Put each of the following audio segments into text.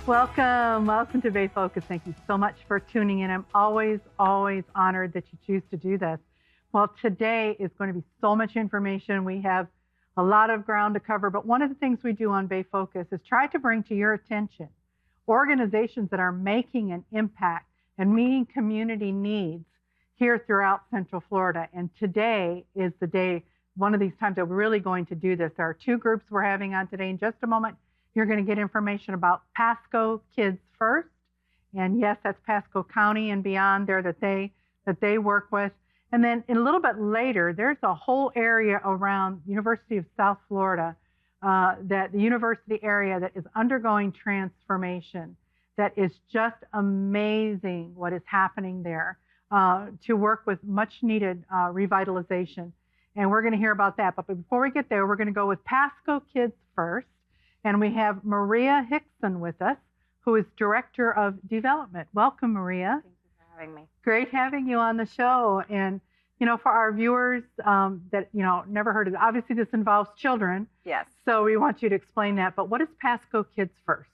Welcome to Bay Focus. Thank you so much for tuning in. I'm always honored that you choose to do this. Well, today is going to be so much information. We have a lot of ground to cover, but one of the things we do on Bay Focus is try to bring to your attention organizations that are making an impact and meeting community needs here throughout Central Florida. And today is the day, one of these times that we're really going to do this. There are two groups we're having on today. In just a moment, you're going to get information about Pasco Kids First. And yes, that's Pasco County and beyond there that they work with. And then a little bit later, there's a whole area around University of South Florida, that the university area that is undergoing transformation. That is just amazing what is happening there to work with much needed revitalization. And we're going to hear about that. But before we get there, we're going to go with Pasco Kids First. And we have Maria Hickson with us, who is Director of Development. Welcome, Maria. Thank you for having me. Great having you on the show. And, for our viewers that, never heard of it, obviously this involves children. Yes. So we want you to explain that. But what is Pasco Kids First?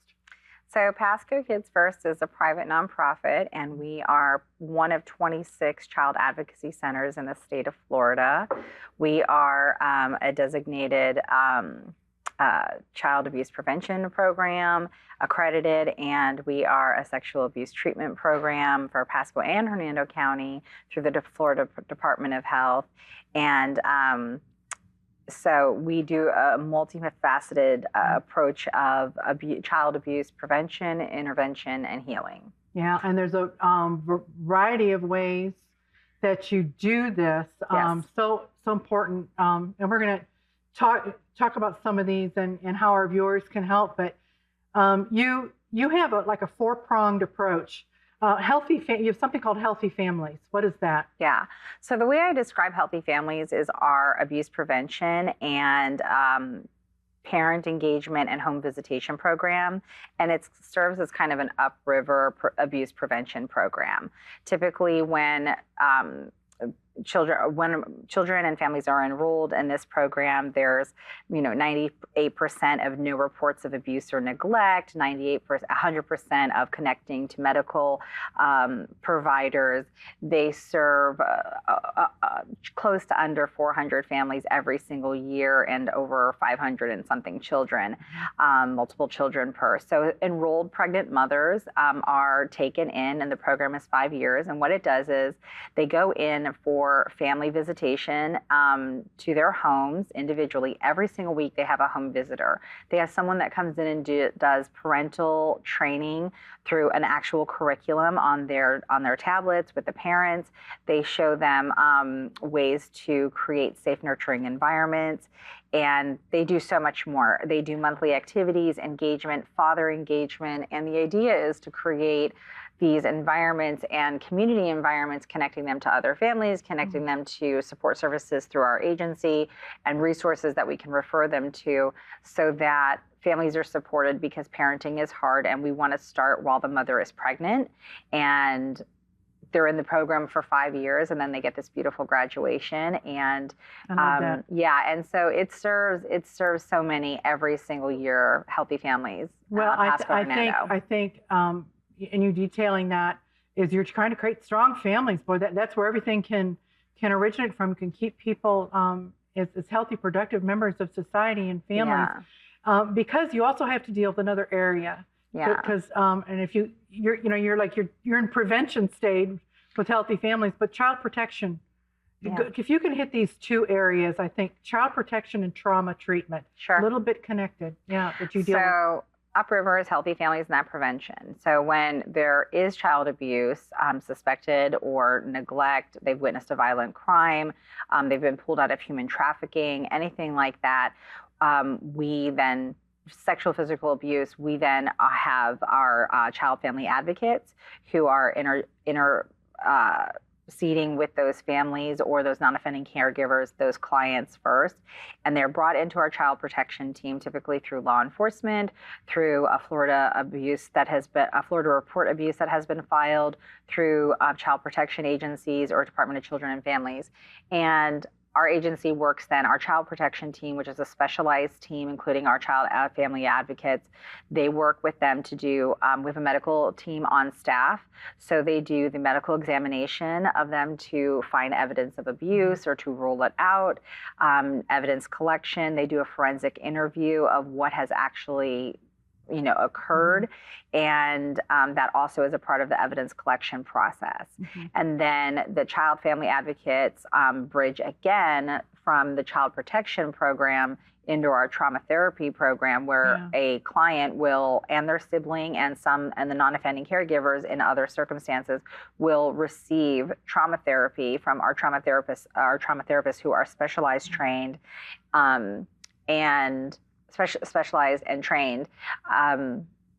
So Pasco Kids First is a private nonprofit, and we are one of 26 child advocacy centers in the state of Florida. We are a designated child abuse prevention program, accredited, and we are a sexual abuse treatment program for Pasco and Hernando County through the Florida Department of Health. And so we do a multifaceted approach of child abuse prevention, intervention, and healing. Yeah, and there's a variety of ways that you do this. Yes. So important. And we're going to talk about some of these and how our viewers can help. But you have a four-pronged approach. You have something called Healthy Families. What is that? Yeah. So the way I describe Healthy Families is our abuse prevention and parent engagement and home visitation program. And it serves as kind of an upriver abuse prevention program. Typically when children and families are enrolled in this program, there's 98% of new reports of abuse or neglect, 100% of connecting to medical providers. They serve close to under 400 families every single year and over 500 and something children, multiple children per. So enrolled pregnant mothers are taken in, and the program is 5 years. And what it does is they go in for family visitation to their homes individually. Every single week they have a home visitor. They have someone that comes in and does parental training through an actual curriculum on their tablets with the parents. They show them ways to create safe, nurturing environments. And they do so much more. They do monthly activities, engagement, father engagement. And the idea is to create these environments and community environments, connecting them to other families, connecting them to support services through our agency and resources that we can refer them to, so that families are supported, because parenting is hard and we want to start while the mother is pregnant. And they're in the program for 5 years, and then they get this beautiful graduation. And and so it serves so many every single year, healthy families. Well, I think and you detailing that is you're trying to create strong families. Boy, that's where everything can originate from. Can keep people as healthy, productive members of society and families. Yeah. Because you also have to deal with another area. Yeah. Because and if you're in prevention stage with Healthy Families, but child protection. Yeah. If you can hit these two areas, I think child protection and trauma treatment. Sure. A little bit connected. Yeah. That you deal with. Upriver is Healthy Families and that prevention. So when there is child abuse suspected or neglect, they've witnessed a violent crime, they've been pulled out of human trafficking, anything like that, sexual physical abuse, we then have our child family advocates who are interceding with those families or those non-offending caregivers, those clients first. And they're brought into our child protection team, typically through law enforcement, through a Florida report abuse that has been filed, through child protection agencies or Department of Children and Families. And our agency works then, our child protection team, which is a specialized team, including our child family advocates, they work with them to do, we have a medical team on staff. So they do the medical examination of them to find evidence of abuse or to rule it out, evidence collection. They do a forensic interview of what has actually occurred. And that also is a part of the evidence collection process. And then the child family advocates bridge again from the child protection program into our trauma therapy program, where a client will, and their sibling and the non-offending caregivers in other circumstances will receive trauma therapy from our trauma therapists who are specialized trained and specialized and trained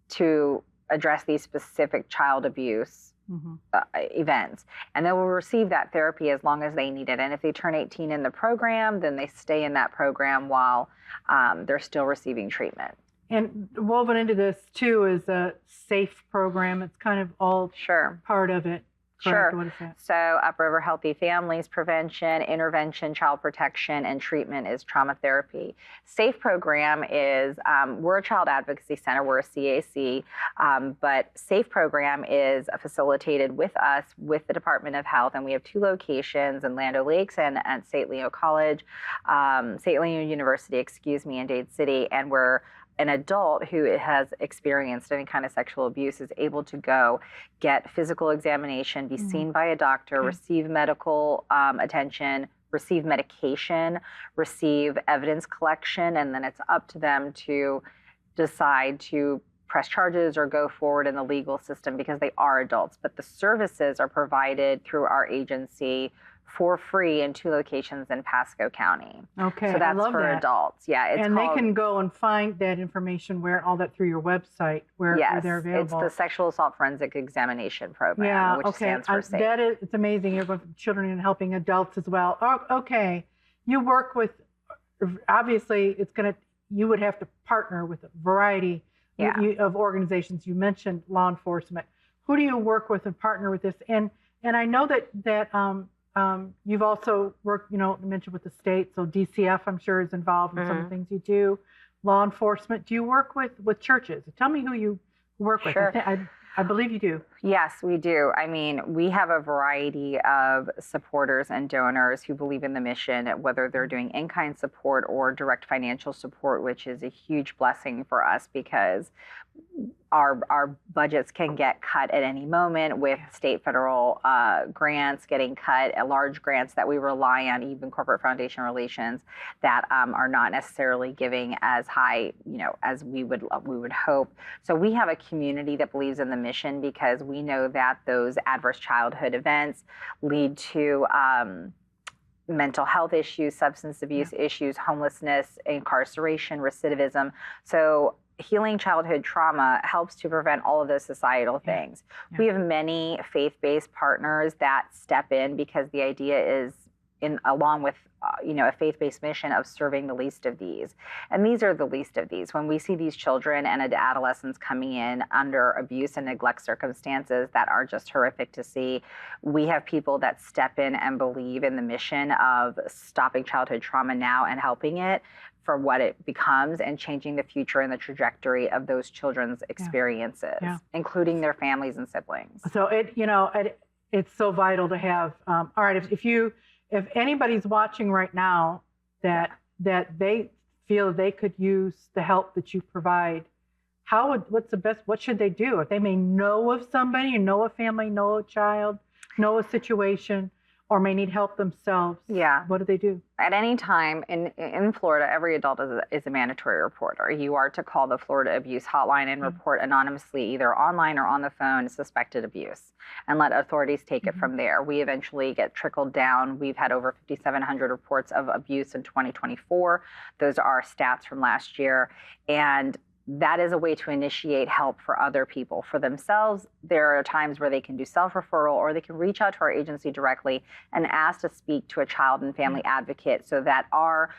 to address these specific child abuse events. And they will receive that therapy as long as they need it. And if they turn 18 in the program, then they stay in that program while they're still receiving treatment. And woven into this too is a SAFE program. It's kind of all part of it. Correct. Sure. What is that? So Upriver Healthy Families, prevention, intervention, child protection, and treatment is trauma therapy. SAFE program is, we're a child advocacy center, we're a CAC, but SAFE program is facilitated with us, with the Department of Health, and we have 2 locations in Land O'Lakes and at St. Leo College, St. Leo University, in Dade City, and we're an adult who has experienced any kind of sexual abuse is able to go get physical examination, be seen by a doctor, receive medical attention, receive medication, receive evidence collection, and then it's up to them to decide to press charges or go forward in the legal system because they are adults. But the services are provided through our agency for free in 2 locations in Pasco County. Okay, so that's I love for that. adults. Yeah, and they can go and find that information all that through your website where they're available. It's the Sexual Assault Forensic Examination Program, which stands for SAFE. It's amazing. You're with children and helping adults as well. Okay, you work with, obviously you would have to partner with a variety of organizations. You mentioned law enforcement. Who do you work with and partner with this? And I know that you've also worked, you mentioned with the state, so DCF, I'm sure, is involved in some of the things you do. Law enforcement. Do you work with churches? Tell me who you work with. Sure. I believe you do. Yes, we do. I mean, we have a variety of supporters and donors who believe in the mission, whether they're doing in-kind support or direct financial support, which is a huge blessing for us because our budgets can get cut at any moment with state, federal grants getting cut, large grants that we rely on, even corporate foundation relations that are not necessarily giving as high, as we would hope. So we have a community that believes in the mission because we know that those adverse childhood events lead to mental health issues, substance abuse issues, homelessness, incarceration, recidivism. So healing childhood trauma helps to prevent all of those societal things. We have many faith-based partners that step in because the idea is along with a faith-based mission of serving the least of these. And these are the least of these. When we see these children and adolescents coming in under abuse and neglect circumstances that are just horrific to see, we have people that step in and believe in the mission of stopping childhood trauma now and helping it for what it becomes and changing the future and the trajectory of those children's experiences, including their families and siblings. So it's so vital to have. All right, if anybody's watching right now that they feel they could use the help that you provide, what should they do? If they may know of somebody, know a family, know a child, know a situation, or may need help themselves, what do they do? At any time in Florida, every adult is a mandatory reporter. You are to call the Florida Abuse Hotline and report anonymously, either online or on the phone, suspected abuse, and let authorities take it from there. We eventually get trickled down. We've had over 5,700 reports of abuse in 2024. Those are our stats from last year. And that is a way to initiate help for other people. For themselves, there are times where they can do self-referral or they can reach out to our agency directly and ask to speak to a child and family advocate so that our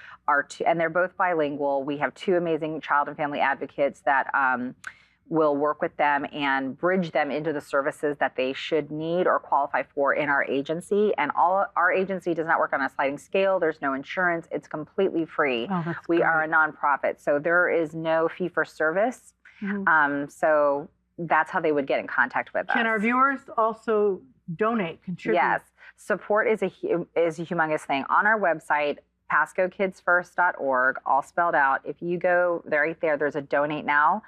two, and they're both bilingual. We have 2 amazing child and family advocates that will work with them and bridge them into the services that they should need or qualify for in our agency. And our agency does not work on a sliding scale. There's no insurance. It's completely free. Oh, that's we great. are a nonprofit, so there is no fee for service. So that's how they would get in contact with us. Can our viewers also donate, contribute? Yes, support is a humongous thing. On our website, PascoKidsFirst.org, all spelled out. If you go right there, there's a donate now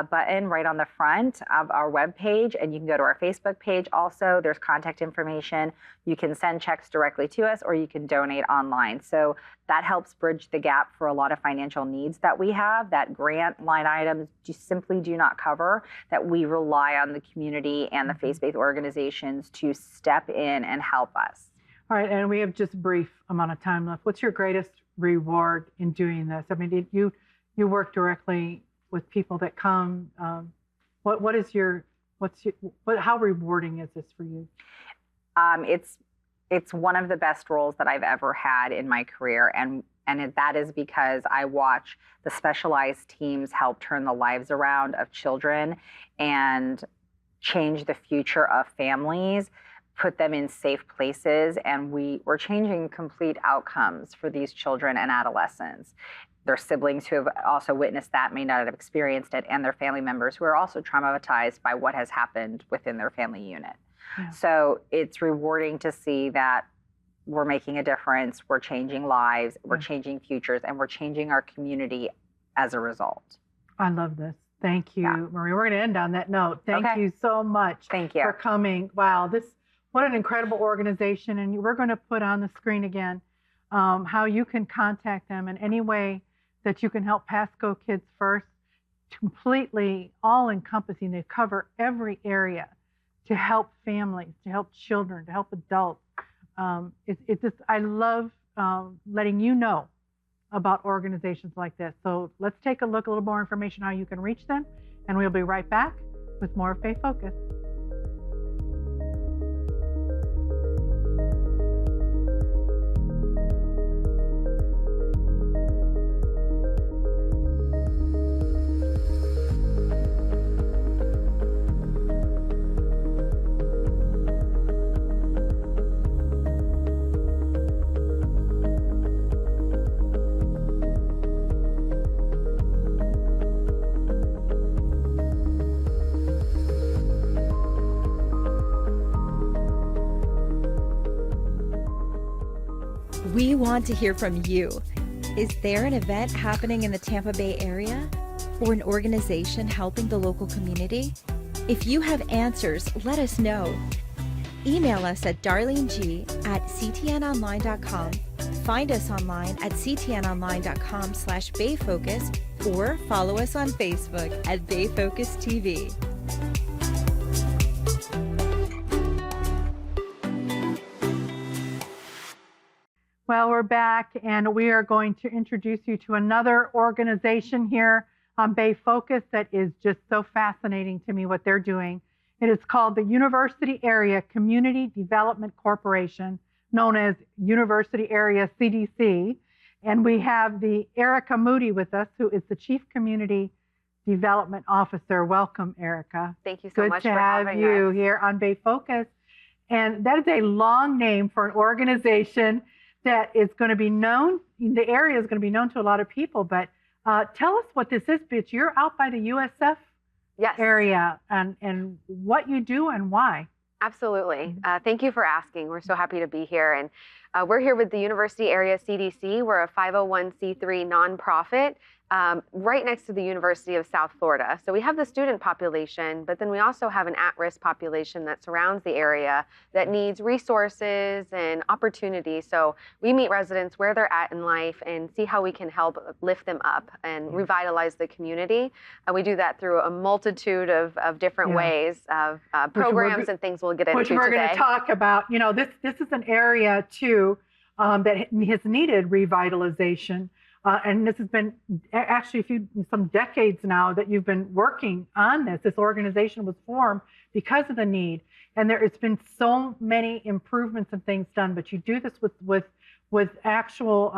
button right on the front of our webpage, and you can go to our Facebook page also. There's contact information. You can send checks directly to us, or you can donate online. So that helps bridge the gap for a lot of financial needs that we have, that grant line items simply do not cover, that we rely on the community and the faith-based organizations to step in and help us. All right, and we have just a brief amount of time left. What's your greatest reward in doing this? I mean, you work directly with people that come. How rewarding is this for you? It's one of the best roles that I've ever had in my career, and that is because I watch the specialized teams help turn the lives around of children and change the future of families, put them in safe places, and we're changing complete outcomes for these children and adolescents. Their siblings who have also witnessed that may not have experienced it, and their family members who are also traumatized by what has happened within their family unit. Yeah. So it's rewarding to see that we're making a difference, we're changing lives, we're changing futures, and we're changing our community as a result. I love this. Thank you, Marie. We're going to end on that note. Thank you so much for coming. Wow, what an incredible organization. And we're going to put on the screen again how you can contact them in any way that you can help Pasco Kids First. Completely all-encompassing. They cover every area to help families, to help children, to help adults. I love letting you know about organizations like this. So let's take a look, a little more information how you can reach them, and we'll be right back with more Faith Focus. We want to hear from you. Is there an event happening in the Tampa Bay area or an organization helping the local community? If you have answers, let us know. Email us at darleng@ctnonline.com. Find us online at ctnonline.com/BayFocus or follow us on Facebook at BayFocus TV. Well, we're back, and we are going to introduce you to another organization here on Bay Focus that is just so fascinating to me what they're doing. It is called the University Area Community Development Corporation, known as University Area CDC. And we have the Erica Moody with us, who is the Chief Community Development Officer. Welcome, Erica. Thank you so much for having us. Good to have you here on Bay Focus. And that is a long name for an organization that is going to be known, the area is going to be known to a lot of people, but tell us what this is, bitch. You're out by the USF area and what you do and why. Absolutely. Thank you for asking. We're so happy to be here. And we're here with the University Area CDC. We're a 501c3 nonprofit right next to the University of South Florida. So we have the student population, but then we also have an at-risk population that surrounds the area that needs resources and opportunities. So we meet residents where they're at in life and see how we can help lift them up and revitalize the community. We do that through a multitude of different ways of programs and things we'll get into today. Which we're going to talk about. You know, this is an area too that has needed revitalization. And this has been actually some decades now that you've been working on this. This organization was formed because of the need, and it's been so many improvements and things done. But you do this with actual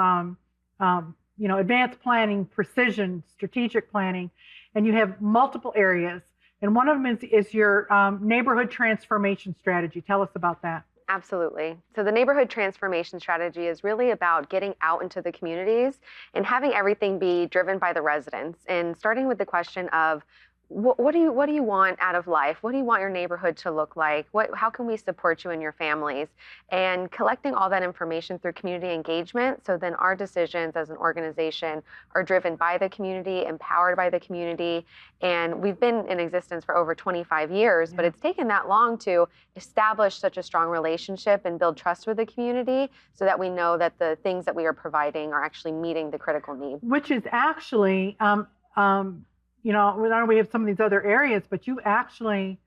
advanced planning, precision, strategic planning, and you have multiple areas. And one of them is your neighborhood transformation strategy. Tell us about that. Absolutely. So the neighborhood transformation strategy is really about getting out into the communities and having everything be driven by the residents, and starting with the question of what do you want out of life? What do you want your neighborhood to look like? How can we support you and your families? And collecting all that information through community engagement. So then our decisions as an organization are driven by the community, empowered by the community. And we've been in existence for over 25 years, but it's taken that long to establish such a strong relationship and build trust with the community so that we know that the things that we are providing are actually meeting the critical needs. Which is actually, I know we have some of these other areas, but you've actually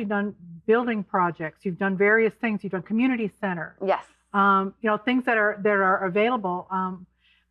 done building projects. You've done various things. You've done community center. Yes. Things that are available.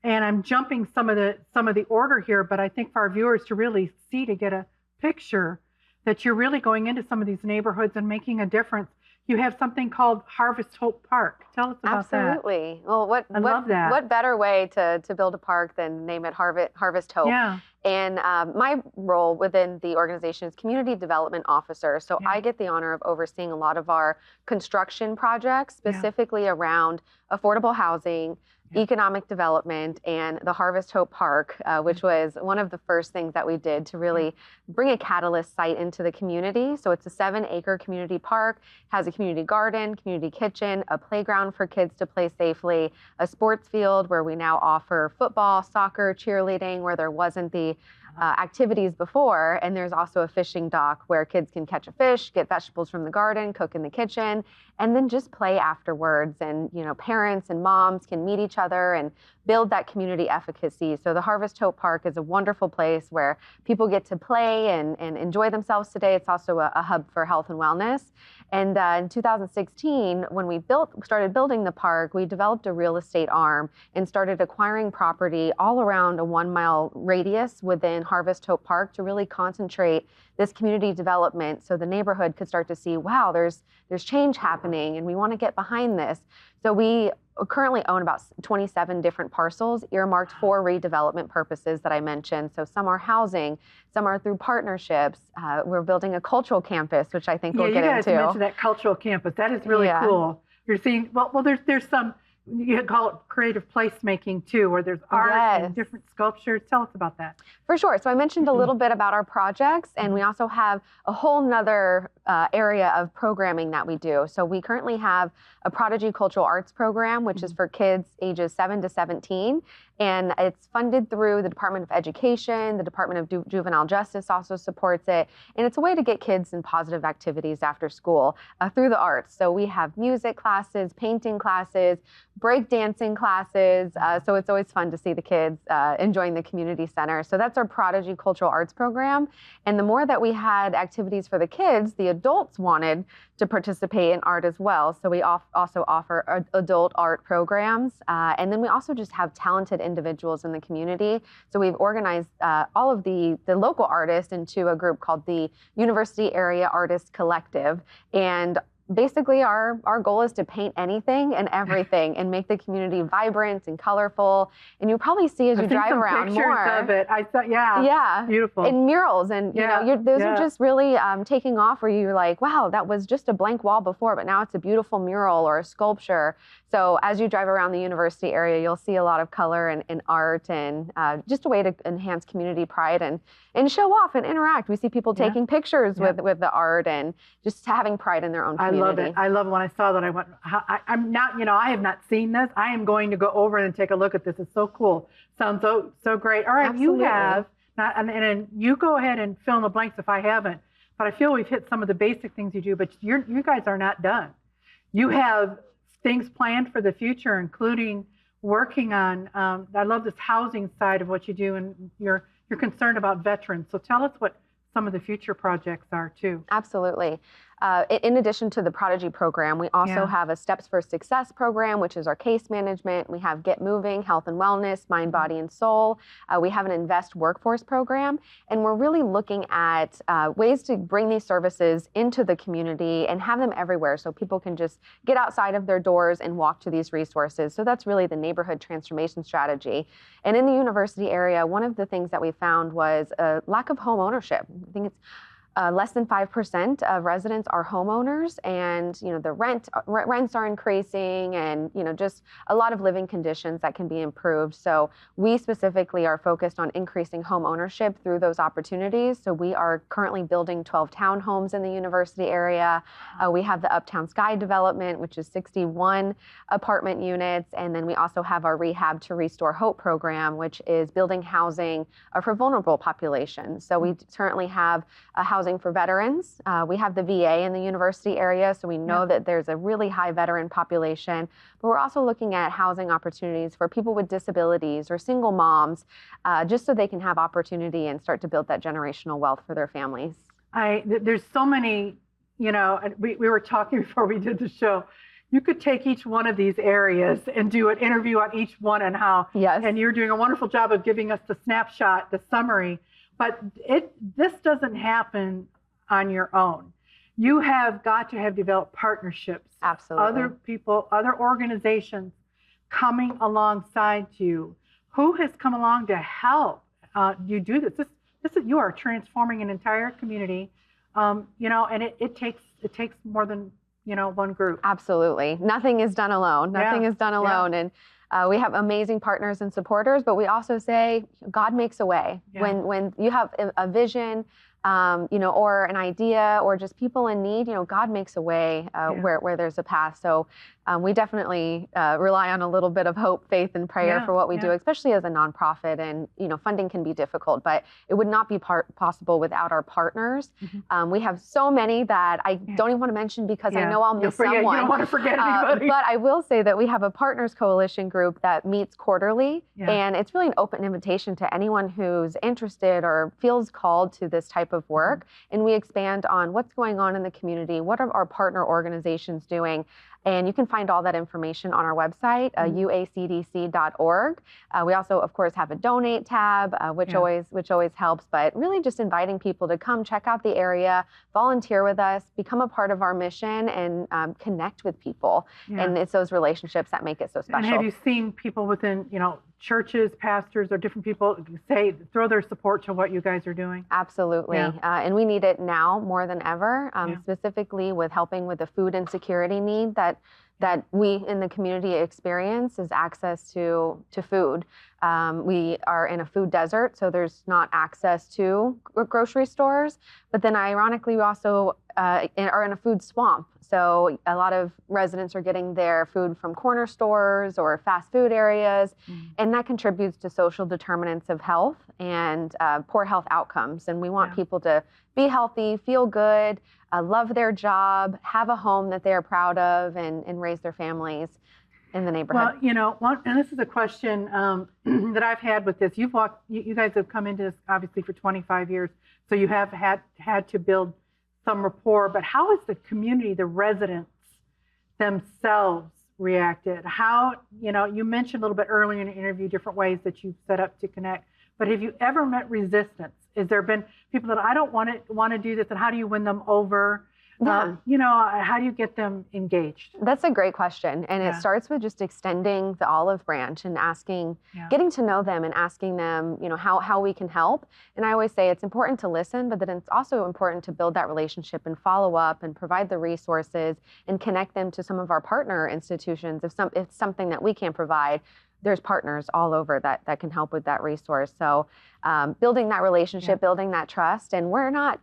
And I'm jumping some of the order here, but I think for our viewers to really see, to get a picture that you're really going into some of these neighborhoods and making a difference. You have something called Harvest Hope Park. Tell us about that. Absolutely. Well, I love that. What better way to build a park than name it Harvest Hope? Yeah. And my role within the organization is Community Development Officer. So I get the honor of overseeing a lot of our construction projects, specifically around affordable housing, economic development, and the Harvest Hope Park, which was one of the first things that we did to really bring a catalyst site into the community. So it's a 7-acre community park, has a community garden, community kitchen, a playground for kids to play safely, a sports field where we now offer football, soccer, cheerleading, where there wasn't the activities before. And there's also a fishing dock where kids can catch a fish, get vegetables from the garden, cook in the kitchen, and then just play afterwards. And, parents and moms can meet each other and build that community efficacy. So the Harvest Hope Park is a wonderful place where people get to play and enjoy themselves today. It's also a hub for health and wellness. And in 2016, when we started building the park, we developed a real estate arm and started acquiring property all around a 1-mile radius within Harvest Hope Park to really concentrate this community development so the neighborhood could start to see, wow, there's change happening and we want to get behind this. So we currently own about 27 different parcels earmarked for redevelopment purposes that I mentioned. So some are housing, some are through partnerships. We're building a cultural campus, which I think we'll get into. Yeah, you guys mentioned that cultural campus. That is really cool. You're seeing, well, there's some, you call it creative placemaking too, where there's art and different sculptures. Tell us about that. For sure. So I mentioned a little bit about our projects, and we also have a whole nother area of programming that we do. So we currently have a Prodigy Cultural Arts program, which is for kids ages 7 to 17. And it's funded through the Department of Education. The Department of Juvenile Justice also supports it. And it's a way to get kids in positive activities after school through the arts. So we have music classes, painting classes, breakdancing classes. So it's always fun to see the kids enjoying the community center. So that's our Prodigy Cultural Arts program. And the more that we had activities for the kids, the adults wanted to participate in art as well. So we also offer adult art programs. And then we also just have talented individuals in the community. So we've organized all of the local artists into a group called the University Area Artist Collective. And basically our goal is to paint anything and everything and make the community vibrant and colorful. And you'll probably see as you drive around more of it. I thought, yeah, beautiful. And murals, and those are just really taking off, where you're like, wow, that was just a blank wall before, but now it's a beautiful mural or a sculpture. So as you drive around the university area, you'll see a lot of color and art, and just a way to enhance community pride and show off and interact. We see people taking pictures with the art and just having pride in their own community. I love it. I love it. When I saw that, I went, I'm not, I have not seen this. I am going to go over and take a look at this. It's so cool. Sounds so great. All right, Absolutely. You have, and you go ahead and fill in the blanks if I haven't, but I feel we've hit some of the basic things you do, but you guys are not done. You have things planned for the future, including working on, I love this housing side of what you do, and you're concerned about veterans. So tell us what some of the future projects are too. Absolutely. in addition to the Prodigy program, we also have a Steps for Success program, which is our case management. We have Get Moving, health and wellness, mind, body, and soul. We have an Invest Workforce program, and we're really looking at ways to bring these services into the community and have them everywhere so people can just get outside of their doors and walk to these resources. So that's really the neighborhood transformation strategy. And in the university area, one of the things that we found was a lack of home ownership. I think it's less than 5% of residents are homeowners, and the rents are increasing, and just a lot of living conditions that can be improved. So we specifically are focused on increasing home ownership through those opportunities. So we are currently building 12 townhomes in the university area. We have the Uptown Sky development, which is 61 apartment units, and then we also have our Rehab to Restore Hope program, which is building housing for vulnerable populations. So we currently have a housing for veterans. We have the VA in the university area, so we know that there's a really high veteran population, but we're also looking at housing opportunities for people with disabilities or single moms, just so they can have opportunity and start to build that generational wealth for their families. There's so many, we were talking before we did the show. You could take each one of these areas and do an interview on each one and how, and you're doing a wonderful job of giving us the snapshot, the summary. But this doesn't happen on your own. You have got to have developed partnerships. Absolutely. Other people, other organizations coming alongside you. Who has come along to help you do this? This is, you are transforming an entire community, and it takes more than one group. Absolutely. Nothing is done alone. Nothing is done alone. And we have amazing partners and supporters, but we also say God makes a way. When you have a vision, or an idea, or just people in need, God makes a way where there's a path. So we definitely rely on a little bit of hope, faith, and prayer for what we do, especially as a nonprofit. And funding can be difficult, but it would not be possible without our partners. We have so many that I don't even want to mention because I know I'll miss someone. You don't want to forget anybody. But I will say that we have a partners coalition group that meets quarterly, and it's really an open invitation to anyone who's interested or feels called to this type of work. And we expand on what's going on in the community, what are our partner organizations doing. And you can find all that information on our website, uacdc.org. We also, of course, have a donate tab, which always helps. But really just inviting people to come check out the area, volunteer with us, become a part of our mission, and connect with people. And it's those relationships that make it so special. And have you seen people within, churches, pastors, or different people throw their support to what you guys are doing? Absolutely. And we need it now more than ever, specifically with helping with the food insecurity need that we in the community experience is access to food. We are in a food desert, so there's not access to grocery stores. But then ironically, we also are in a food swamp. So a lot of residents are getting their food from corner stores or fast food areas, and that contributes to social determinants of health and poor health outcomes. And we want people to be healthy, feel good, love their job, have a home that they are proud of, and raise their families in the neighborhood. Well, and this is a question that I've had with this. You guys have come into this obviously for 25 years, so you have had to build some rapport, but how has the community, the residents themselves reacted? How, you mentioned a little bit earlier in the interview different ways that you've set up to connect, but have you ever met resistance? Has there been people that I don't want to do this, and how do you win them over? How do you get them engaged? That's a great question. And it starts with just extending the olive branch and asking, getting to know them and asking them, how we can help. And I always say it's important to listen, but then it's also important to build that relationship and follow up and provide the resources and connect them to some of our partner institutions. If it's something that we can't provide, there's partners all over that can help with that resource. So building that relationship, building that trust, and we're not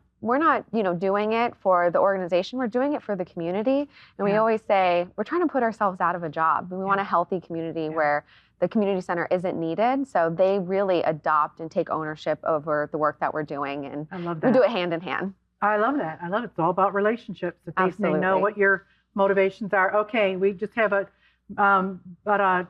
doing it for the organization. We're doing it for the community. And we always say, we're trying to put ourselves out of a job. We want a healthy community where the community center isn't needed. So they really adopt and take ownership over the work that we're doing. And I love that. We do it hand in hand. I love that. I love it. It's all about relationships. If they know what your motivations are. Okay, we just have about a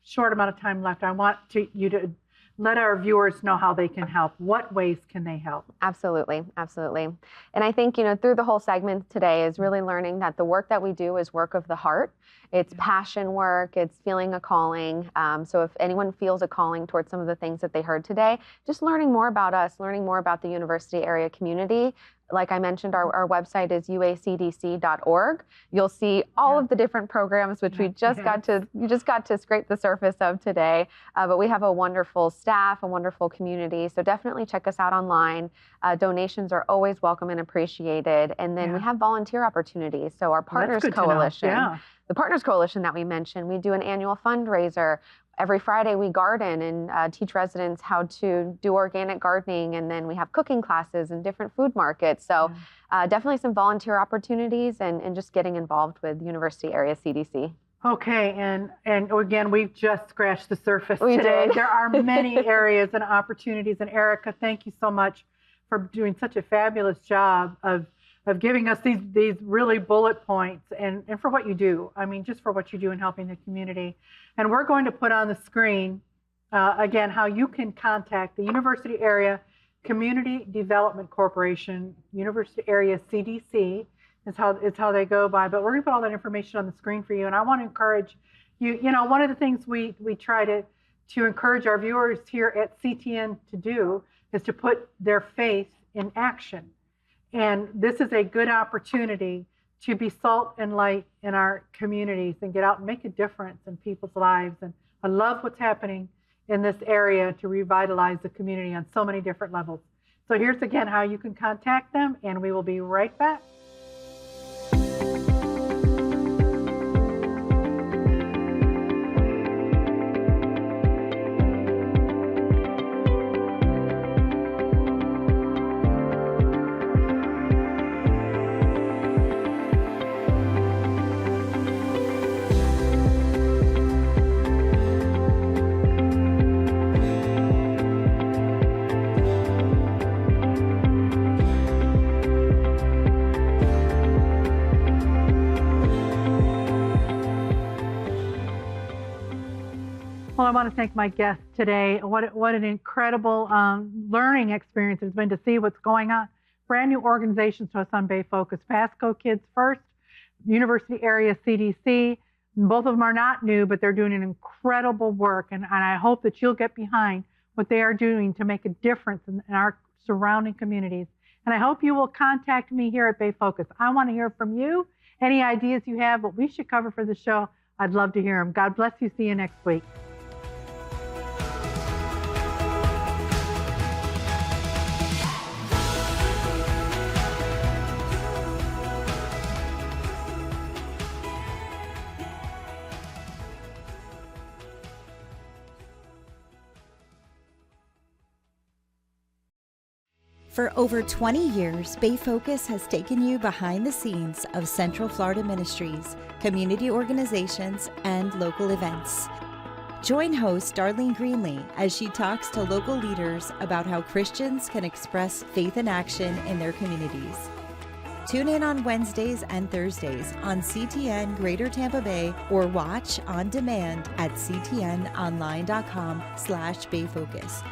short amount of time left. I want you to let our viewers know how they can help. What ways can they help? Absolutely, absolutely. And I think, through the whole segment today is really learning that the work that we do is work of the heart. It's passion work, it's feeling a calling. So if anyone feels a calling towards some of the things that they heard today, just learning more about us, learning more about the University Area community. Like I mentioned, our website is uacdc.org. You'll see all of the different programs, which you just got to scrape the surface of today. But we have a wonderful staff, a wonderful community. So definitely check us out online. Donations are always welcome and appreciated. And then we have volunteer opportunities. So our Partners Coalition, the Partners Coalition that we mentioned, we do an annual fundraiser. Every Friday we garden and teach residents how to do organic gardening, and then we have cooking classes and different food markets. So definitely some volunteer opportunities and just getting involved with University Area CDC. Okay, and again, we've just scratched the surface we today. Did. There are many areas and opportunities. And Erica, thank you so much for doing such a fabulous job of giving us these really bullet points and for what you do. I mean, just for what you do in helping the community. And we're going to put on the screen, again, how you can contact the University Area Community Development Corporation, University Area CDC is how they go by. But we're going to put all that information on the screen for you. And I want to encourage you, one of the things we try to encourage our viewers here at CTN to do is to put their faith in action. And this is a good opportunity to be salt and light in our communities and get out and make a difference in people's lives. And I love what's happening in this area to revitalize the community on so many different levels. So here's again how you can contact them, and we will be right back. Well, I want to thank my guests today. What an incredible learning experience it's been to see what's going on. Brand new organizations to us on Bay Focus, Pasco Kids First, University Area CDC. Both of them are not new, but they're doing an incredible work. And I hope that you'll get behind what they are doing to make a difference in our surrounding communities. And I hope you will contact me here at Bay Focus. I want to hear from you. Any ideas you have, what we should cover for the show, I'd love to hear them. God bless you. See you next week. For over 20 years, Bay Focus has taken you behind the scenes of Central Florida ministries, community organizations, and local events. Join host Darlene Greenlee as she talks to local leaders about how Christians can express faith in action in their communities. Tune in on Wednesdays and Thursdays on CTN Greater Tampa Bay or watch on demand at ctnonline.com/bayfocus.